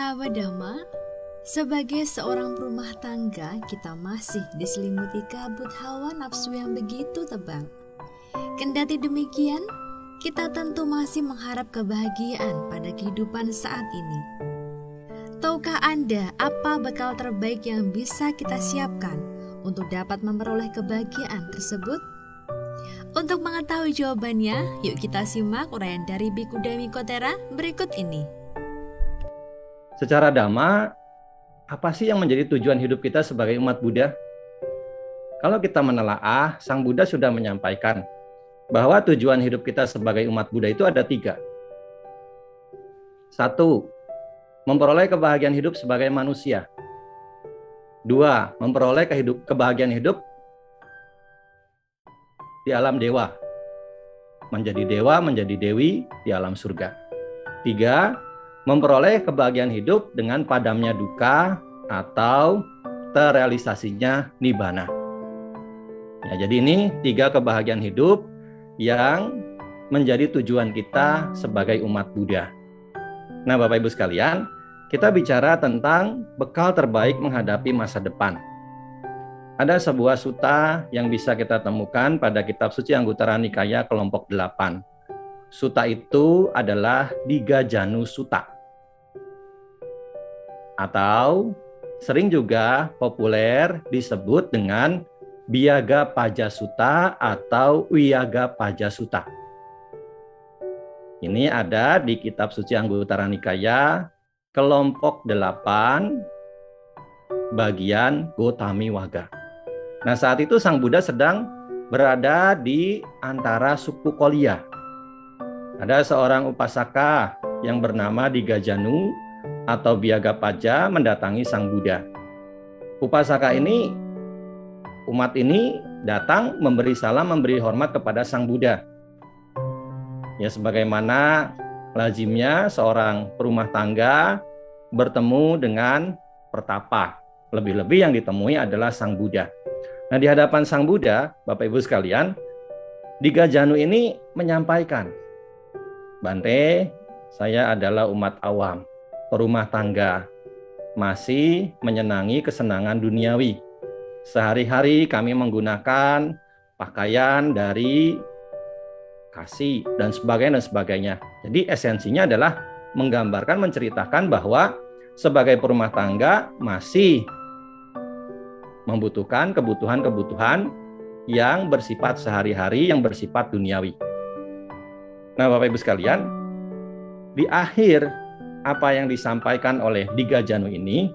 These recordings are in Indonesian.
Sahabat Dhamma, sebagai seorang perumah tangga, kita masih diselimuti kabut hawa nafsu yang begitu tebal. Kendati demikian, kita tentu masih mengharap kebahagiaan pada kehidupan saat ini. Tahukah Anda apa bekal terbaik yang bisa kita siapkan untuk dapat memperoleh kebahagiaan tersebut? Untuk mengetahui jawabannya, yuk kita simak uraian dari Biku Dami Kotera berikut ini. Secara Dhamma, apa sih yang menjadi tujuan hidup kita sebagai umat Buddha? Kalau kita menelaah, Sang Buddha sudah menyampaikan bahwa tujuan hidup kita sebagai umat Buddha itu ada 3. 1. Memperoleh kebahagiaan hidup sebagai manusia. 2. Memperoleh kebahagiaan hidup di alam dewa. Menjadi dewa, menjadi dewi di alam surga. 3. Memperoleh kebahagiaan hidup dengan padamnya duka atau terrealisasinya nibbana. Ya, jadi ini 3 kebahagiaan hidup yang menjadi tujuan kita sebagai umat Buddha. Nah, Bapak Ibu sekalian, kita bicara tentang bekal terbaik menghadapi masa depan. Ada sebuah sutta yang bisa kita temukan pada kitab suci Anguttara Nikaya kelompok 8. Sutta itu adalah Digajanu Sutta. Atau sering juga populer disebut dengan Biyaga Paja Sutta atau Wiyaga Paja Sutta. Ini ada di kitab suci Anguttara Nikaya kelompok 8 bagian Gotami Waga. Nah, saat itu Sang Buddha sedang berada di antara suku Kolya. Ada seorang upasaka yang bernama Digajanu atau Biyaga Paja mendatangi Sang Buddha. Upasaka ini, umat ini datang memberi salam, memberi hormat kepada Sang Buddha. Ya, sebagaimana lazimnya seorang perumah tangga bertemu dengan pertapa. Lebih-lebih yang ditemui adalah Sang Buddha. Nah, di hadapan Sang Buddha, Bapak Ibu sekalian, Digajanu ini menyampaikan, "Bante, saya adalah umat awam, perumah tangga, masih menyenangi kesenangan duniawi. Sehari-hari kami menggunakan pakaian dari kasih dan sebagainya. Jadi esensinya adalah menggambarkan, menceritakan bahwa sebagai perumah tangga masih membutuhkan kebutuhan-kebutuhan yang bersifat sehari-hari, yang bersifat duniawi. Nah, Bapak Ibu sekalian, di akhir apa yang disampaikan oleh Digajanu ini,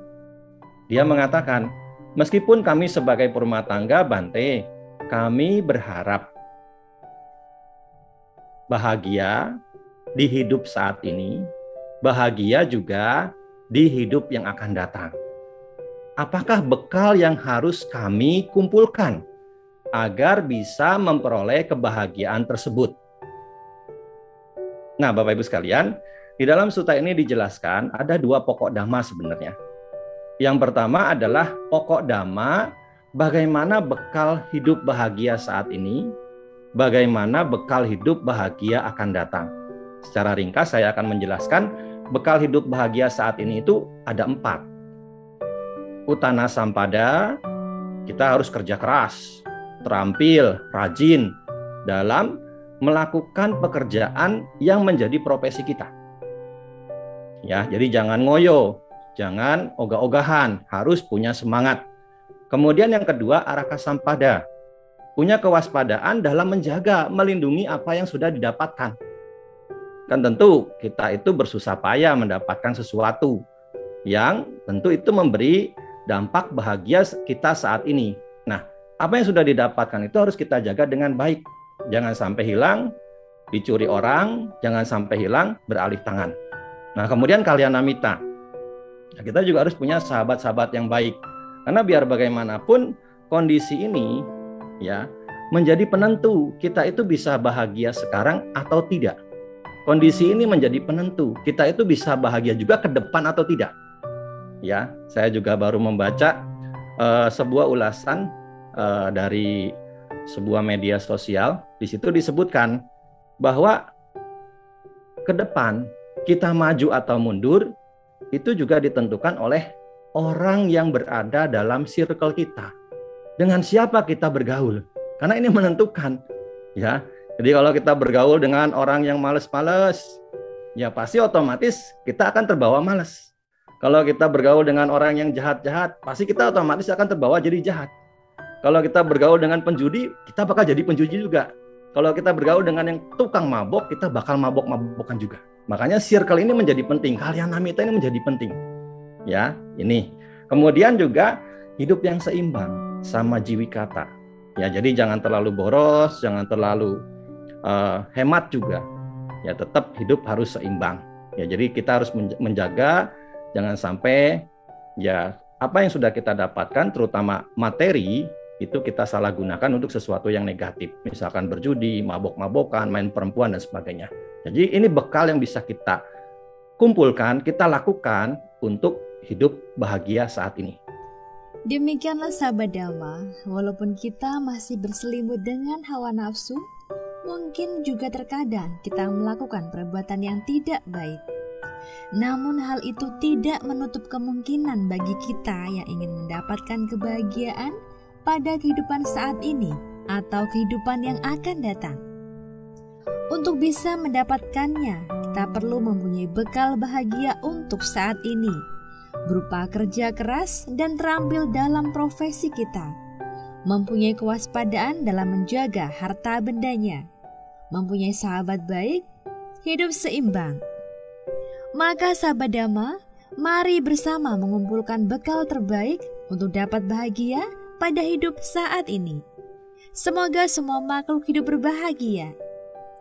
dia mengatakan, meskipun kami sebagai perumah tangga, Bante, kami berharap bahagia di hidup saat ini, bahagia juga di hidup yang akan datang. Apakah bekal yang harus kami kumpulkan agar bisa memperoleh kebahagiaan tersebut? Nah, Bapak Ibu sekalian, di dalam sutta ini dijelaskan ada 2 pokok dhamma sebenarnya. Yang pertama adalah pokok dhamma bagaimana bekal hidup bahagia saat ini, bagaimana bekal hidup bahagia akan datang. Secara ringkas saya akan menjelaskan bekal hidup bahagia saat ini itu ada 4. Utana sampada, kita harus kerja keras, terampil, rajin dalam melakukan pekerjaan yang menjadi profesi kita. Ya, jadi jangan ngoyo, jangan ogah-ogahan, harus punya semangat. Kemudian yang kedua, araka sampada. Punya kewaspadaan dalam menjaga, melindungi apa yang sudah didapatkan. Kan tentu kita itu bersusah payah mendapatkan sesuatu yang tentu itu memberi dampak bahagia kita saat ini. Nah, apa yang sudah didapatkan itu harus kita jaga dengan baik. Jangan sampai hilang, dicuri orang, jangan sampai hilang, beralih tangan. Nah, kemudian kalyanamita. Nah, kita juga harus punya sahabat-sahabat yang baik. Karena biar bagaimanapun kondisi ini ya menjadi penentu kita itu bisa bahagia sekarang atau tidak. Kondisi ini menjadi penentu kita itu bisa bahagia juga ke depan atau tidak. Ya, saya juga baru membaca sebuah ulasan dari sebuah media sosial. Di situ disebutkan bahwa ke depan kita maju atau mundur itu juga ditentukan oleh orang yang berada dalam circle kita. Dengan siapa kita bergaul? Karena ini menentukan, ya. Jadi kalau kita bergaul dengan orang yang malas-malas, ya pasti otomatis kita akan terbawa malas. Kalau kita bergaul dengan orang yang jahat-jahat, pasti kita otomatis akan terbawa jadi jahat. Kalau kita bergaul dengan penjudi, kita bakal jadi penjudi juga. Kalau kita bergaul dengan yang tukang mabok, kita bakal mabok-mabokan juga. Makanya circle ini menjadi penting. Kalyanamita ini menjadi penting. Ya, ini. Kemudian juga hidup yang seimbang sama jiwikata. Ya, jadi jangan terlalu boros, jangan terlalu hemat juga. Ya, tetap hidup harus seimbang. Ya, jadi kita harus menjaga jangan sampai ya apa yang sudah kita dapatkan terutama materi itu kita salah gunakan untuk sesuatu yang negatif. Misalkan berjudi, mabok-mabokan, main perempuan dan sebagainya. Jadi ini bekal yang bisa kita kumpulkan, kita lakukan untuk hidup bahagia saat ini. Demikianlah sahabat Dhamma, walaupun kita masih berselimut dengan hawa nafsu, mungkin juga terkadang kita melakukan perbuatan yang tidak baik. Namun hal itu tidak menutup kemungkinan bagi kita yang ingin mendapatkan kebahagiaan pada kehidupan saat ini atau kehidupan yang akan datang. Untuk bisa mendapatkannya, kita perlu mempunyai bekal bahagia untuk saat ini, berupa kerja keras dan terampil dalam profesi kita, mempunyai kewaspadaan dalam menjaga harta bendanya, mempunyai sahabat baik, hidup seimbang. Maka sahabat Dhamma, mari bersama mengumpulkan bekal terbaik untuk dapat bahagia pada hidup saat ini. Semoga semua makhluk hidup berbahagia.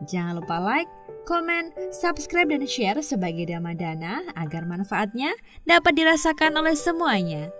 Jangan lupa like, komen, subscribe, dan share sebagai Dhamma Dana agar manfaatnya dapat dirasakan oleh semuanya.